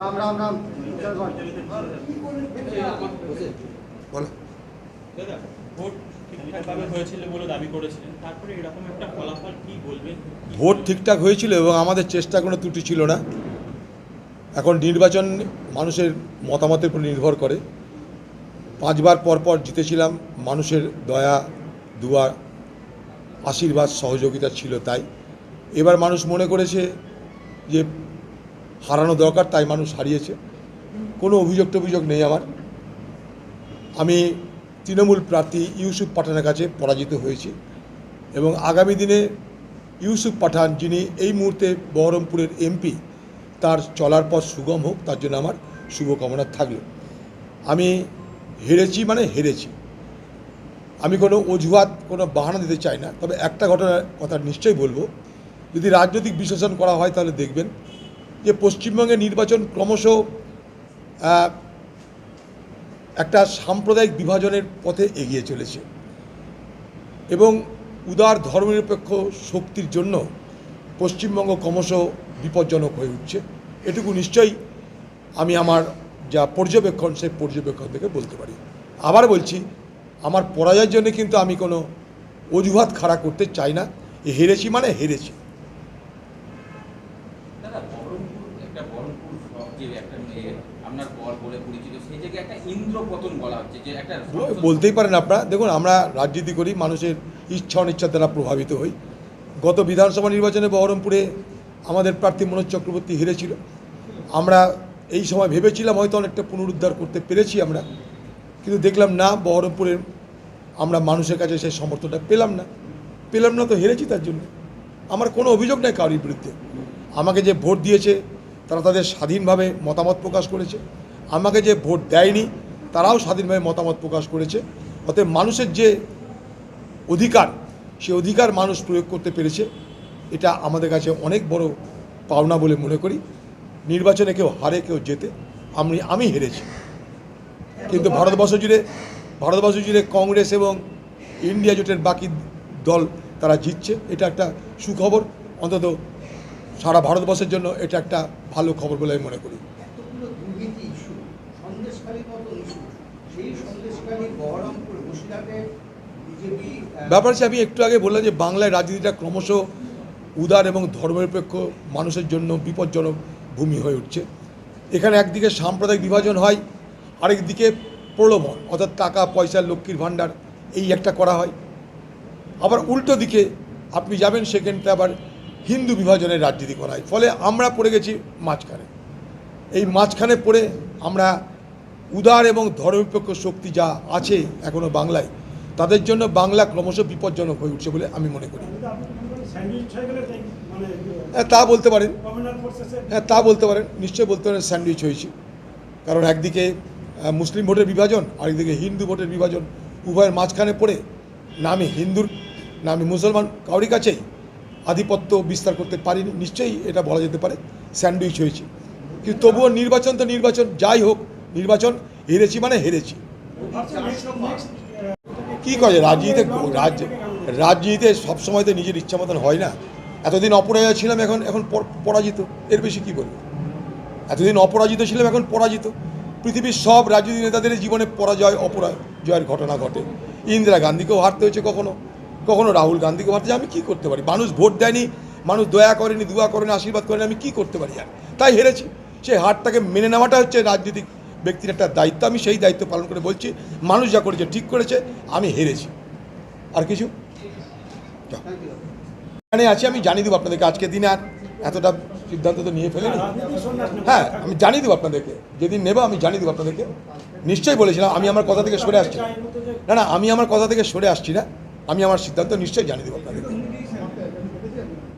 রাম রাম রাম বলো ভোট ঠিকঠাকভাবে হয়েছিল বলে দাবি করেছিলেন, তারপরে এরকম একটা ফলাফল কি বলবেন? ভোট ঠিকঠাক হয়েছিল এবং আমাদের চেষ্টা কোনো ত্রুটি ছিল না। এখন নির্বাচন মানুষের মতামতের উপর নির্ভর করে। 5 বার পর পর জিতেছিলাম, মানুষের দয়া দুয়া আশীর্বাদ সহযোগিতা ছিল, তাই এবার মানুষ মনে করেছে যে হারানো দরকার, তাই মানুষ হারিয়েছে। কোনো অভিযোগ নেই আমার। আমি তৃণমূল প্রার্থী ইউসুফ পাঠানের কাছে পরাজিত হয়েছি এবং আগামী দিনে ইউসুফ পাঠান, যিনি এই মুহূর্তে বহরমপুরের এমপি, তার চলার পথ সুগম হোক, তার জন্য আমার শুভকামনা থাকলো। আমি হেরেছি মানে হেরেছি, আমি কোনো অজুহাত কোনো বাহানা দিতে চাই না। তবে একটা ঘটনার কথা নিশ্চয়ই বলবো, যদি রাজনৈতিক বিশ্লেষণ করা হয় তাহলে দেখবেন যে পশ্চিমবঙ্গের নির্বাচন ক্রমশ একটা সাম্প্রদায়িক বিভাজনের পথে এগিয়ে চলেছে এবং উদার ধর্মনিরপেক্ষ শক্তির জন্য পশ্চিমবঙ্গ ক্রমশ বিপজ্জনক হয়ে উঠছে। এটুকু নিশ্চয়ই আমি আমার যা পর্যবেক্ষণ, সেই পর্যবেক্ষণ থেকে বলতে পারি। আবার বলছি, আমার পরাজয়ের জন্য কিন্তু আমি কোনো অজুহাত খাড়া করতে চাই না। হেরেছি মানে হেরেছি। বলতেই পারেন আপনারা। দেখুন, আমরা রাজনীতি করি, মানুষের ইচ্ছা অনিচ্ছা দ্বারা প্রভাবিত হই। গত বিধানসভা নির্বাচনে বহরমপুরে আমাদের প্রার্থী মনোজ চক্রবর্তী হেরেছিল। আমরা এই সময় ভেবেছিলাম হয়তো অনেকটা পুনরুদ্ধার করতে পেরেছি আমরা, কিন্তু দেখলাম না, বহরমপুরের আমরা মানুষের কাছে সেই সমর্থনটা পেলাম না, তো হেরেছি। তার জন্য আমার কোনো অভিযোগ নেই কারোর বিরুদ্ধে। আমাকে যে ভোট দিয়েছে তারা তাদের স্বাধীনভাবে মতামত প্রকাশ করেছে, আমাকে যে ভোট দেয়নি তারাও স্বাধীনভাবে মতামত প্রকাশ করেছে। অতএব মানুষের যে অধিকার, সে অধিকার মানুষ প্রয়োগ করতে পেরেছে, এটা আমাদের কাছে অনেক বড় পাওনা বলে মনে করি। নির্বাচনে কেউ হারে কেউ জেতে, আমি হেরেছি, কিন্তু ভারতবর্ষ জুড়ে কংগ্রেস এবং ইন্ডিয়া জোটের বাকি দল তারা জিতছে। এটা একটা সুখবর, অন্তত সারা ভারতবর্ষের জন্য এটা একটা ভালো খবর বলে আমি মনে করি। ব্যাপার হচ্ছে, আমি একটু আগে বললাম যে বাংলায় রাজনীতিটা ক্রমশ উদার এবং ধর্মনিরপেক্ষ মানুষের জন্য বিপজ্জনক ভূমি হয়ে উঠছে। এখানে একদিকে সাম্প্রদায়িক বিভাজন হয়, আরেকদিকে প্রলোভন, অর্থাৎ টাকা পয়সা, লক্ষ্মীর ভাণ্ডার, এই একটা করা হয়। আবার উল্টো দিকে আপনি যাবেন, সেখানটা আবার হিন্দু বিভাজনের রাজনীতি করা হয়। ফলে আমরা পড়ে গেছি মাঝখানে। এই মাঝখানে পড়ে আমরা উদার এবং ধর্মনিরপেক্ষ শক্তি যা আছে এখনও বাংলায়, তাদের জন্য বাংলা ক্রমশ বিপজ্জনক হয়ে উঠছে বলে আমি মনে করি। হ্যাঁ, তা বলতে পারেন। নিশ্চয়ই বলতে পারেন স্যান্ডউইচ হয়েছে। কারণ একদিকে মুসলিম ভোটের বিভাজন, আরেকদিকে হিন্দু ভোটের বিভাজন, উভয়ের মাঝখানে পড়ে না আমি হিন্দুর না আমি মুসলমান কাউরি কাছেই আধিপত্য বিস্তার করতে পারিনি। নিশ্চয়ই এটা বলা যেতে পারে স্যান্ডউইচ হয়েছে। কিন্তু তবুও নির্বাচন তো নির্বাচন, যাই হোক নির্বাচন, হেরেছি মানে হেরেছি। কী করে রাজনীতিতে সবসময় তো নিজের ইচ্ছা মতন হয় না। এতদিন অপরাজয় ছিলাম, এখন পরাজিত, এর বেশি কী বলবো। এতদিন অপরাজিত ছিলাম, এখন পরাজিত। পৃথিবীর সব রাজনীতি নেতাদের জীবনে পরাজয় অপরাজয়ের ঘটনা ঘটে। ইন্দিরা গান্ধীকেও হারতে হয়েছে, কখনো রাহুল গান্ধীকেও হারতে হয়েছে। আমি কী করতে পারি? মানুষ ভোট দেয়নি, মানুষ দয়া করেনি, দুয়া করেনি, আশীর্বাদ করেনি, আমি কী করতে পারি? আর তাই হেরেছি। সেই হারটাকে মেনে নেওয়াটা হচ্ছে রাজনীতিক ব্যক্তির একটা দায়িত্ব। আমি সেই দায়িত্ব পালন করে বলছি, মানুষ যা করেছে ঠিক করেছে, আমি হেরেছি। আর কিছু এখানে আছি, আমি জানিয়ে দেবো আপনাদেরকে। আজকের দিনে আর এতটা সিদ্ধান্ত তো নিয়ে ফেলেনি। হ্যাঁ, আমি জানিয়ে দেবো আপনাদেরকে, যেদিন নেব আমি জানিয়ে দেবো আপনাদেরকে। নিশ্চয়ই বলেছিলাম, আমি আমার কথা থেকে সরে আসছি না, আমি আমার কথা থেকে সরে আসছি না, আমি আমার সিদ্ধান্ত নিশ্চয়ই জানিয়ে দেবো আপনাদেরকে।